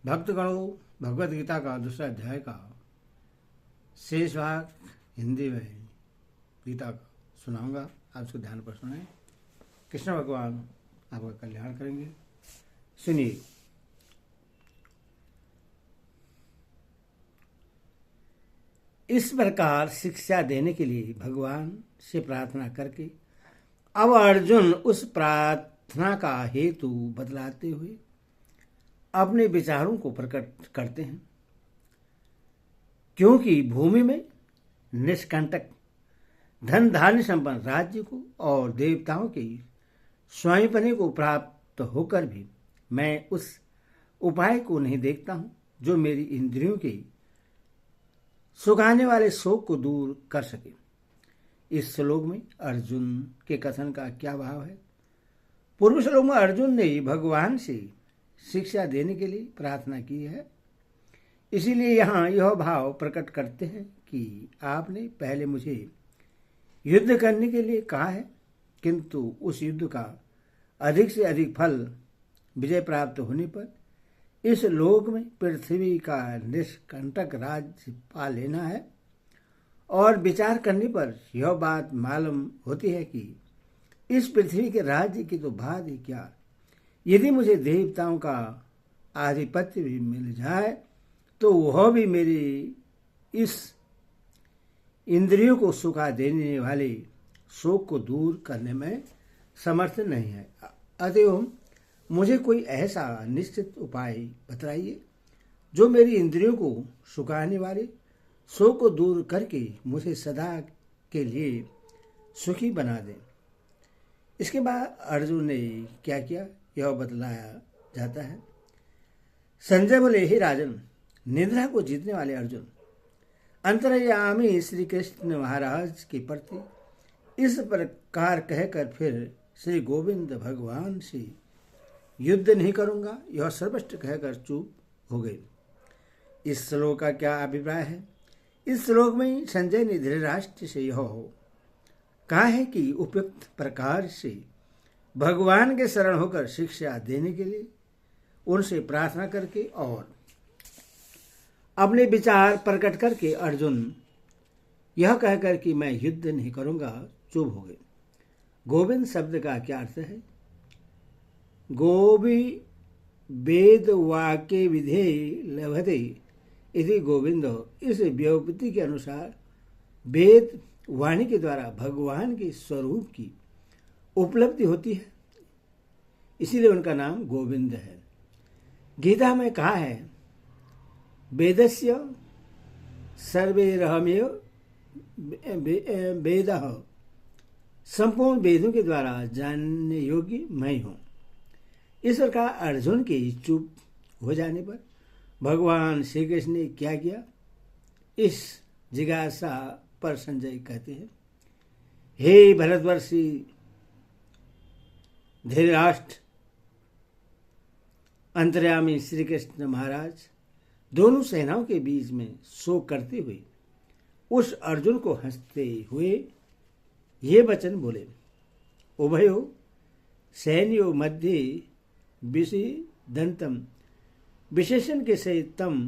भक्तगणों, भगवद गीता का दूसरा अध्याय का शेष भाग हिंदी में गीता का सुनाऊंगा। आप उसको ध्यान पर सुने। कृष्ण भगवान आपका कल्याण करेंगे। सुनिए। इस प्रकार शिक्षा देने के लिए भगवान से प्रार्थना करके अब अर्जुन उस प्रार्थना का हेतु बतलाते हुए अपने विचारों को प्रकट करते हैं। क्योंकि भूमि में निष्कंटक धन धान्य संपन्न राज्य को और देवताओं के स्वामीपने को प्राप्त होकर भी मैं उस उपाय को नहीं देखता हूं जो मेरी इंद्रियों के सुखाने वाले शोक को दूर कर सके। इस श्लोक में अर्जुन के कथन का क्या भाव है? पूर्व श्लोक में अर्जुन ने भगवान से शिक्षा देने के लिए प्रार्थना की है, इसीलिए यहाँ यह भाव प्रकट करते हैं कि आपने पहले मुझे युद्ध करने के लिए कहा है, किंतु उस युद्ध का अधिक से अधिक फल विजय प्राप्त होने पर इस लोक में पृथ्वी का निष्कंटक राज्य पा लेना है। और विचार करने पर यह बात मालूम होती है कि इस पृथ्वी के राज्य की तो बात ही क्या, यदि मुझे देवताओं का आधिपत्य भी मिल जाए तो वह भी मेरी इस इंद्रियों को सुखा देने वाले शोक को दूर करने में समर्थ नहीं है। अतएव मुझे कोई ऐसा निश्चित उपाय बतलाइए जो मेरी इंद्रियों को सुखाने वाले शोक को दूर करके मुझे सदा के लिए सुखी बना दे। इसके बाद अर्जुन ने क्या किया यह बतलाया जाता है। संजय बोले, हे राजन, निद्रा को जीतने वाले अर्जुन, अंतर्यामी श्री कृष्ण महाराज के प्रति इस प्रकार कहकर फिर श्री गोविंद भगवान से युद्ध नहीं करूंगा यह सर्वस्व कहकर चुप हो गए। इस श्लोक का क्या अभिप्राय है? इस श्लोक में संजय ने धृतराष्ट्र से यह कहा है कि उपयुक्त प्रकार से भगवान के शरण होकर शिक्षा देने के लिए उनसे प्रार्थना करके और अपने विचार प्रकट करके अर्जुन यह कहकर कि मैं युद्ध नहीं करूंगा चुप हो गए। गोविंद शब्द का क्या अर्थ है? गोवि वेद वाक्य विधेय लभते इति गोविंद। इस व्युत्पत्ति के अनुसार वेद वाणी के द्वारा भगवान के स्वरूप की उपलब्धि होती है, इसीलिए उनका नाम गोविंद है। गीता में कहा है, वेदस्य सर्वैरहमेव वेदः, संपूर्ण वेदों के द्वारा जानने योग्य मैं हूं। इस प्रकार अर्जुन के चुप हो जाने पर भगवान श्री कृष्ण ने क्या किया, इस जिज्ञासा पर संजय कहते हैं, हे भरतवर्षी धृतराष्ट्र, अंतर्यामी श्री कृष्ण महाराज दोनों सेनाओं के बीच में शोक करते हुए उस अर्जुन को हंसते हुए ये वचन बोले, उभयो सैन्यो मध्य विषिदंतम। विशेषण के सहित तम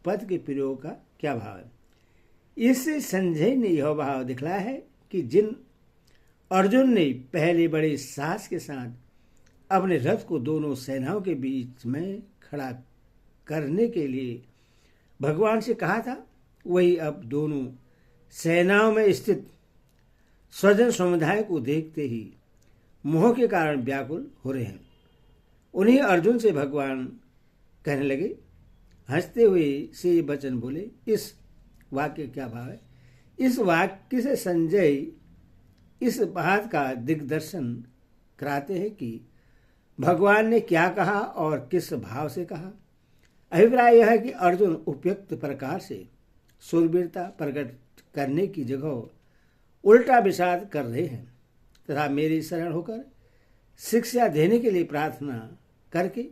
पद के प्रयोग का क्या भाव है? इससे संजय ने यह भाव दिखलाया है कि जिन अर्जुन ने पहले बड़े साहस के साथ अपने रथ को दोनों सेनाओं के बीच में खड़ा करने के लिए भगवान से कहा था, वही अब दोनों सेनाओं में स्थित स्वजन समुदाय को देखते ही मोह के कारण व्याकुल हो रहे हैं। उन्हीं अर्जुन से भगवान कहने लगे, हंसते हुए से ये वचन बोले। इस वाक्य क्या भाव है? इस वाक्य से संजय इस बात का दिग्दर्शन कराते हैं कि भगवान ने क्या कहा और किस भाव से कहा। अभिप्राय यह है कि अर्जुन उपयुक्त प्रकार से शूरवीरता प्रकट करने की जगह उल्टा विषाद कर रहे हैं तथा मेरी शरण होकर शिक्षा देने के लिए प्रार्थना करके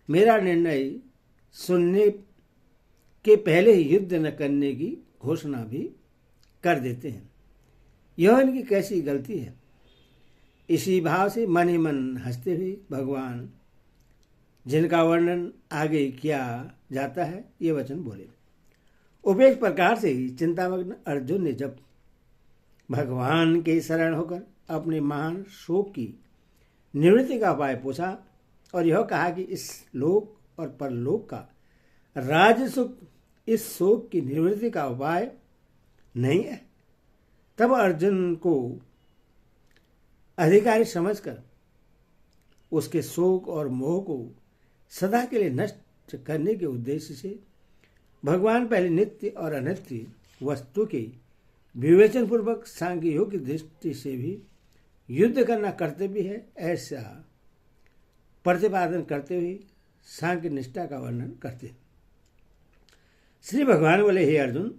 मेरा निर्णय सुनने के पहले ही युद्ध न करने की घोषणा भी कर देते हैं। यह इनकी कैसी गलती है? इसी भाव से मन ही मन हंसते हुए भगवान जिनका वर्णन आगे किया जाता है, ये वचन बोले। उपेक्ष प्रकार से ही चिंतामग्न अर्जुन ने जब भगवान के शरण होकर अपने महान शोक की निवृत्ति का उपाय पूछा और यह कहा कि इस लोक और परलोक का राज्य सुख इस शोक की निवृत्ति का उपाय नहीं है, तब अर्जुन को अधिकारी समझकर उसके शोक और मोह को सदा के लिए नष्ट करने के उद्देश्य से भगवान पहले नित्य और अनित्य वस्तु के विवेचन पूर्वक सांख्य योग की दृष्टि से भी युद्ध करना कर्तव्य है, ऐसा प्रतिपादन करते हुए सांख्य निष्ठा का वर्णन करते हैं। श्री भगवान बोले, हे अर्जुन,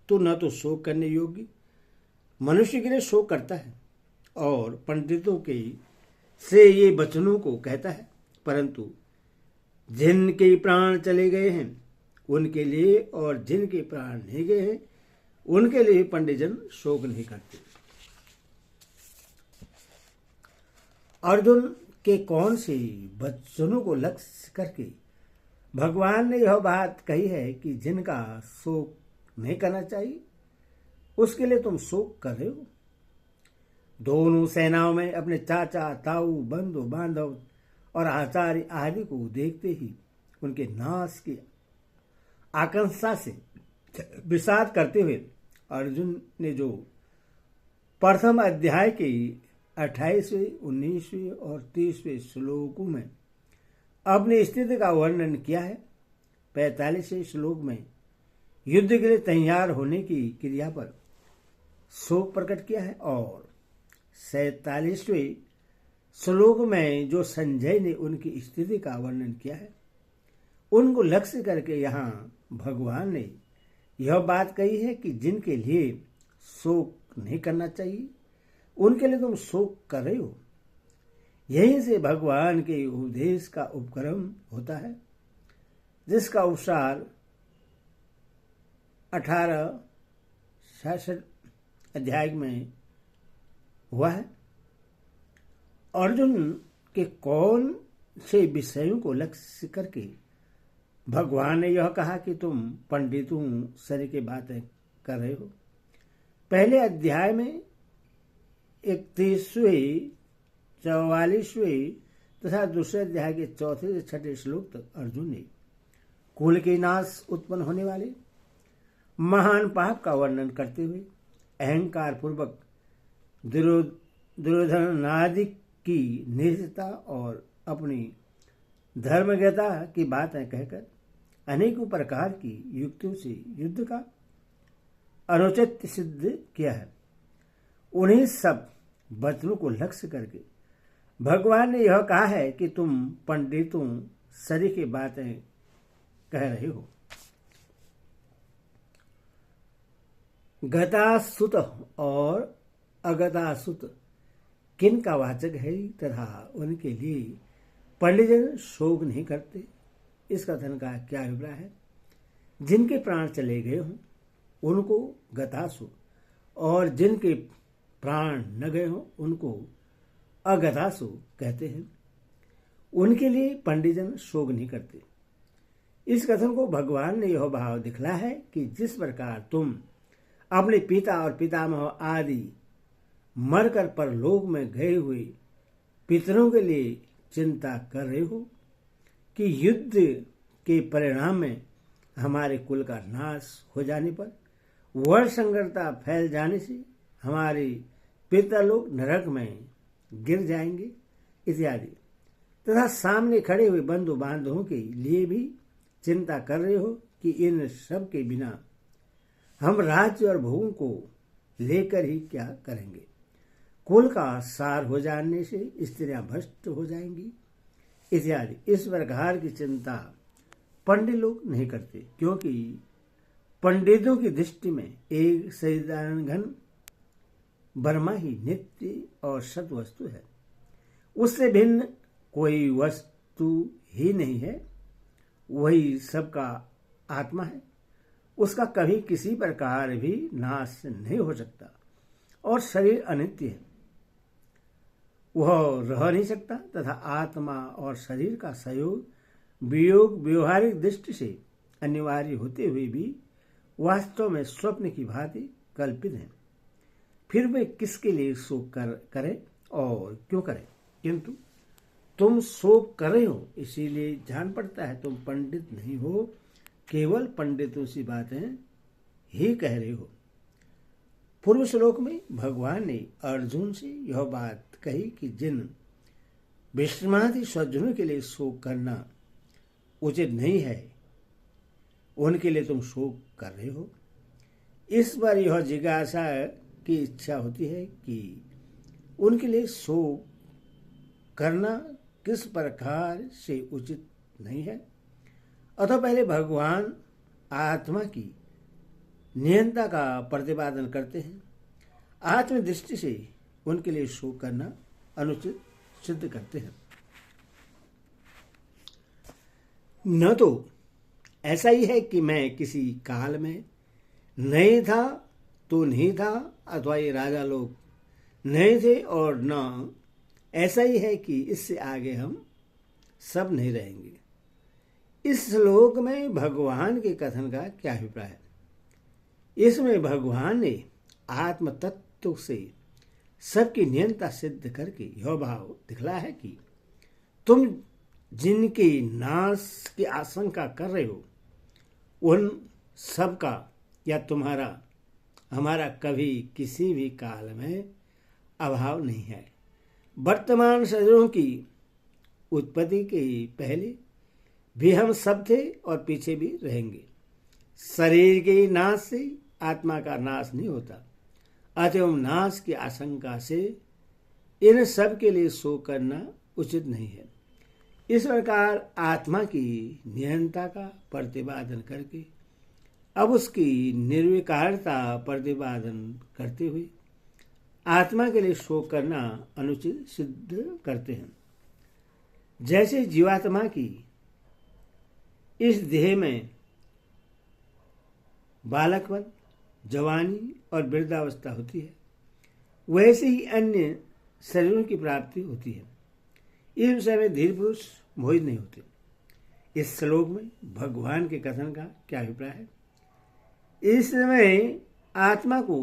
तू न तो शोक करने योग्य मनुष्य के लिए शोक करता है और पंडितों के से ये वचनों को कहता है, परंतु जिनके प्राण चले गए हैं उनके लिए और जिनके प्राण नहीं गए हैं उनके लिए पंडितजन शोक नहीं करते। अर्जुन के कौन से वचनों को लक्ष्य करके भगवान ने यह बात कही है कि जिनका शोक नहीं करना चाहिए उसके लिए तुम शोक कर रहे हो। दोनों सेनाओं में अपने चाचा, ताऊ, बंधु बांधव और आचार्य आदि को देखते ही उनके नाश की आकांक्षा से विषाद करते हुए अर्जुन ने जो प्रथम अध्याय के 28वें, 19वें और 30वें श्लोकों में अपनी स्थिति का वर्णन किया है, 45वें श्लोक में युद्ध के लिए तैयार होने की क्रिया पर शोक प्रकट किया है और 47वें श्लोक में जो संजय ने उनकी स्थिति का वर्णन किया है, उनको लक्ष्य करके यहाँ भगवान ने यह बात कही है कि जिनके लिए शोक नहीं करना चाहिए उनके लिए तुम शोक कर रहे हो। यहीं से भगवान के उपदेश का उपक्रम होता है, जिसका उपसार 1866 अध्याय में हुआ है। अर्जुन के कौन से विषयों को लक्ष्य करके भगवान ने यह कहा कि तुम पंडितों सर की बातें कर रहे हो। पहले अध्याय में 31वें, 44वें तथा दूसरे अध्याय के 4 से 6 श्लोक तक अर्जुन ने कुल के नाश उत्पन्न होने वाले महान पाप का वर्णन करते हुए अहंकार पूर्वक दुर्योधनादि की निष्ठता और अपनी धर्मज्ञता की बातें कहकर अनेकों प्रकार की युक्तियों से युद्ध का अनुचित सिद्ध किया है। उन्हीं सब वचनों को लक्ष्य करके भगवान ने यह कहा है कि तुम पंडितों सरी की बातें कह रहे हो। गतासुत और अगतासुत किन का वाचक है तथा उनके लिए पंडितजन शोक नहीं करते, इस कथन का क्या अभिप्राय है। जिनके प्राण चले गए हों उनको गतासु और जिनके प्राण न गए हों उनको अगतासु कहते हैं। उनके लिए पंडितजन शोक नहीं करते। इस कथन को भगवान ने यह भाव दिखला है कि जिस प्रकार तुम अपने पिता और पितामह आदि मरकर परलोक में गए हुए पितरों के लिए चिंता कर रहे हो कि युद्ध के परिणाम में हमारे कुल का नाश हो जाने पर वर्ण संकरता फैल जाने से हमारे पिता लोग नरक में गिर जाएंगे इत्यादि, तथा सामने खड़े हुए बंधु बांधवों के लिए भी चिंता कर रहे हो कि इन सब के बिना हम राज्य और भोगों को लेकर ही क्या करेंगे। कुल का सार हो जाने से स्त्रियां भ्रष्ट हो जाएंगी इत्यादि। इस प्रकार की चिंता पंडित लोग नहीं करते, क्योंकि पंडितों की दृष्टि में एक सच्चिदानंद ब्रह्मा ही नित्य और सत वस्तु है। उससे भिन्न कोई वस्तु ही नहीं है। वही सबका आत्मा है। उसका कभी किसी प्रकार भी नाश नहीं हो सकता और शरीर अनित्य है। वह रह नहीं सकता तथा आत्मा और शरीर का सहयोग वियोग व्यवहारिक दृष्टि से अनिवार्य होते हुए भी वास्तव में स्वप्न की भांति कल्पित है। फिर वे किसके लिए शोक करें और क्यों करें? किंतु तुम शोक कर रहे हो इसीलिए जान पड़ता है तुम पंडित नहीं हो, केवल पंडितों सी बातें ही कह रहे हो। पूर्व श्लोक में भगवान ने अर्जुन से यह बात कही कि जिन विश्रामादि सज्जनों के लिए शोक करना उचित नहीं है उनके लिए तुम शोक कर रहे हो। इस बार यह जिज्ञासा की इच्छा होती है कि उनके लिए शोक करना किस प्रकार से उचित नहीं है। अतः पहले भगवान आत्मा की नियंता का प्रतिपादन करते हैं, आत्मदृष्टि से उनके लिए शोक करना अनुचित सिद्ध करते हैं। न तो ऐसा ही है कि मैं किसी काल में नहीं था तो नहीं था, अथवा ये राजा लोग नहीं थे, और न ऐसा ही है कि इससे आगे हम सब नहीं रहेंगे। इस श्लोक में भगवान के कथन का क्या अभिप्राय है? इसमें भगवान ने आत्म तत्व से सबकी नियंता सिद्ध करके यह भाव दिखला है कि तुम जिनके नाश की आशंका कर रहे हो उन सब का या तुम्हारा हमारा कभी किसी भी काल में अभाव नहीं है। वर्तमान शरीरों की उत्पत्ति के पहले भी हम सब थे और पीछे भी रहेंगे। शरीर के नाश से आत्मा का नाश नहीं होता, अतएव नाश की आशंका से इन सब के लिए शोक करना उचित नहीं है। इस प्रकार आत्मा की नियंता का प्रतिपादन करके अब उसकी निर्विकारता प्रतिपादन करते हुए आत्मा के लिए शोक करना अनुचित सिद्ध करते हैं। जैसे जीवात्मा की इस देह में बालकपन, जवानी और वृद्धावस्था होती है, वैसे ही अन्य शरीरों की प्राप्ति होती है। इस विषय में धीर पुरुष मोहित नहीं होते। इस श्लोक में भगवान के कथन का क्या अभिप्राय है? इस समय आत्मा को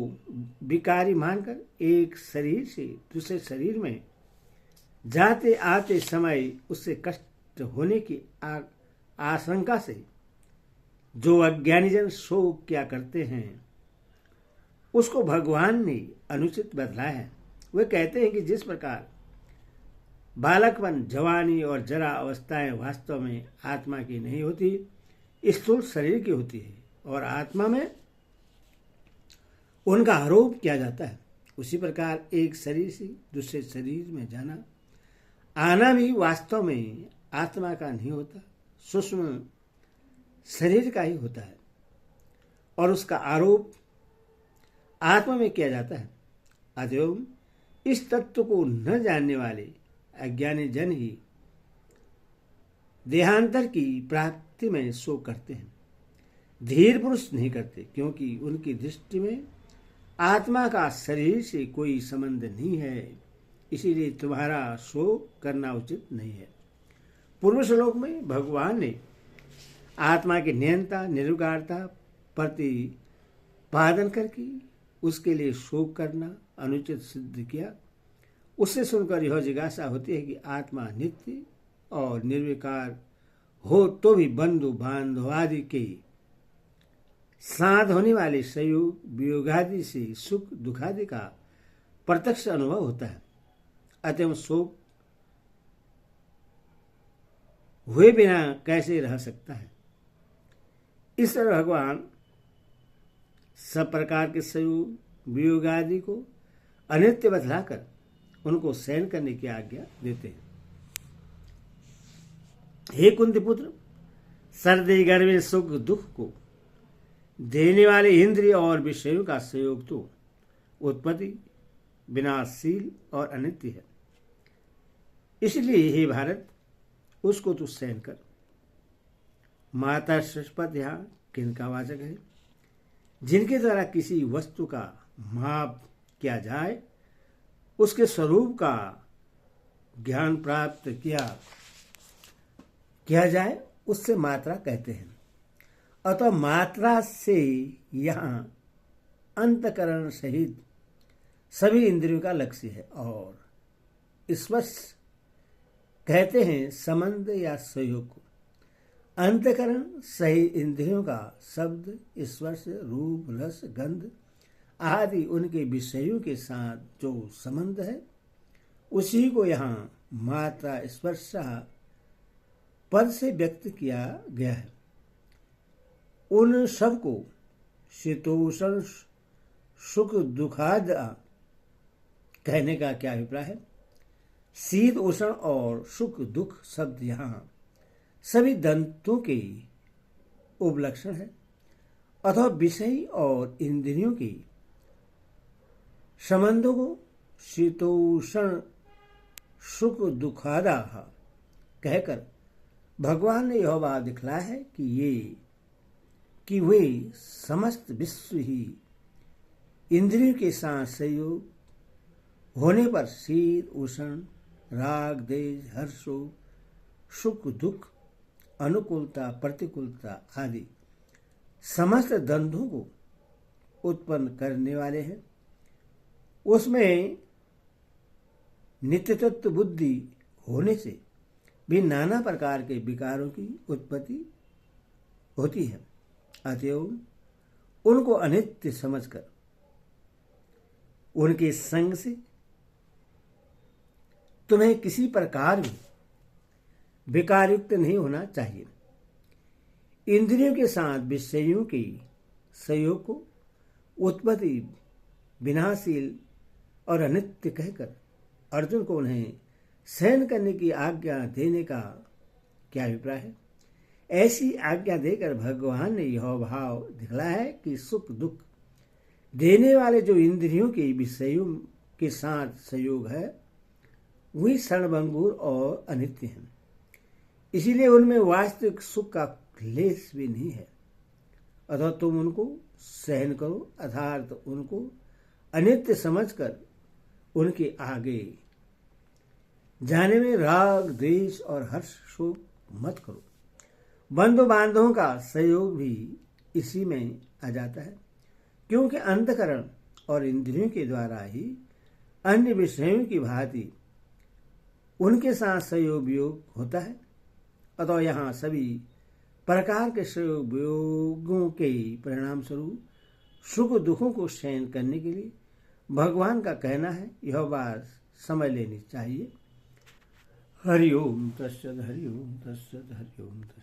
विकारी मानकर एक शरीर से दूसरे शरीर में जाते आते समय उससे कष्ट होने की आशंका से जो अज्ञानीजन शोक क्या करते हैं उसको भगवान ने अनुचित बतलाया है। वे कहते हैं कि जिस प्रकार बालकपन, जवानी और जरा अवस्थाएं वास्तव में आत्मा की नहीं होती, स्थूल शरीर की होती है और आत्मा में उनका आरोप किया जाता है, उसी प्रकार एक शरीर से दूसरे शरीर में जाना आना भी वास्तव में आत्मा का नहीं होता, सूक्ष्म शरीर का ही होता है और उसका आरोप आत्मा में किया जाता है। अतएव इस तत्व को न जानने वाले अज्ञानी जन ही देहांतर की प्राप्ति में शोक करते हैं, धीर पुरुष नहीं करते, क्योंकि उनकी दृष्टि में आत्मा का शरीर से कोई संबंध नहीं है, इसीलिए तुम्हारा शोक करना उचित नहीं है। पूर्व श्लोक में भगवान ने आत्मा की नियंता निर्विकारता प्रतिपादन करके उसके लिए शोक करना अनुचित सिद्ध किया। उससे सुनकर यह जिज्ञासा होती है कि आत्मा नित्य और निर्विकार हो तो भी बंधु बांधव आदि के साथ होने वाले संयोग वियोगादि से सुख दुखादि का प्रत्यक्ष अनुभव होता है, अतः शोक हुए बिना कैसे रह सकता है। इस तरह भगवान सब प्रकार के संयोग वियोग आदि को अनित्य बतलाकर उनको सहन करने की आज्ञा देते हैं। हे कुंती पुत्र, सर्दी गर्मी सुख दुख को देने वाले इंद्रिय और विषयों का संयोग तो उत्पत्ति, विनाशशील और अनित्य है। इसलिए हे भारत, उसको तू सहन कर। माता सरस्वती यहाँ किनका वाचक है? जिनके द्वारा किसी वस्तु का माप किया जाए, उसके स्वरूप का ज्ञान प्राप्त किया जाए उससे मात्रा कहते हैं। अतः मात्रा से यहाँ अंतकरण सहित सभी इंद्रियों का लक्ष्य है। और स्पर्श कहते हैं संबंध या सहयोग को। अंतकरण सहित इंद्रियों का शब्द, स्पर्श, रूप, रस, गंध आदि उनके विषयों के साथ जो संबंध है उसी को यहाँ मात्रा स्पर्श पद से व्यक्त किया गया है। उन सब को शीतोष्ण सुख दुखाद कहने का क्या अभिप्राय है? शीत उष्ण और सुख दुख शब्द यहाँ सभी दंतों के उपलक्षण है। अथवा विषय और इंद्रियों के संबंधों को शीतोष्ण सुख दुखादा कहकर भगवान ने यह बात दिखलाया है कि वे समस्त विश्व ही इंद्रियों के साथ संयोग होने पर शीत उष्ण, राग द्वेष, हर्ष, सुख दुख, अनुकूलता प्रतिकूलता आदि समस्त द्वंद्वों को उत्पन्न करने वाले हैं। उसमें नित्यतत्व बुद्धि होने से भी नाना प्रकार के विकारों की उत्पत्ति होती है। अतएव उनको अनित्य समझकर उनके संग से तुम्हें किसी प्रकार भी विकारयुक्त नहीं होना चाहिए। इंद्रियों के साथ विषयों के सहयोग को उत्पत्ति, विनाशील और अनित्य कहकर अर्जुन को उन्हें सहन करने की आज्ञा देने का क्या अभिप्राय है? ऐसी आज्ञा देकर भगवान ने यह भाव दिखलाया है कि सुख दुख देने वाले जो इंद्रियों के विषयों के साथ संयोग है वही क्षणभंगुर और अनित्य हैं। इसीलिए उनमें वास्तविक सुख का क्लेश भी नहीं है। अतः तुम उनको सहन करो, अर्थात उनको अनित्य समझकर उनके आगे जाने में राग द्वेष और हर्ष शोक मत करो। बंधु बांधवों का सहयोग भी इसी में आ जाता है, क्योंकि अंतकरण और इंद्रियों के द्वारा ही अन्य विषयों की भांति उनके साथ सहयोग वियोग होता है। अतः यहाँ सभी प्रकार के सहयोग वियोगों के परिणाम स्वरूप सुख दुखों को सहन करने के लिए भगवान का कहना है। यह बात समझ लेनी चाहिए। हरि ओम तत्सत, हरि ओम तत्सत, हरि ओम तत्सत।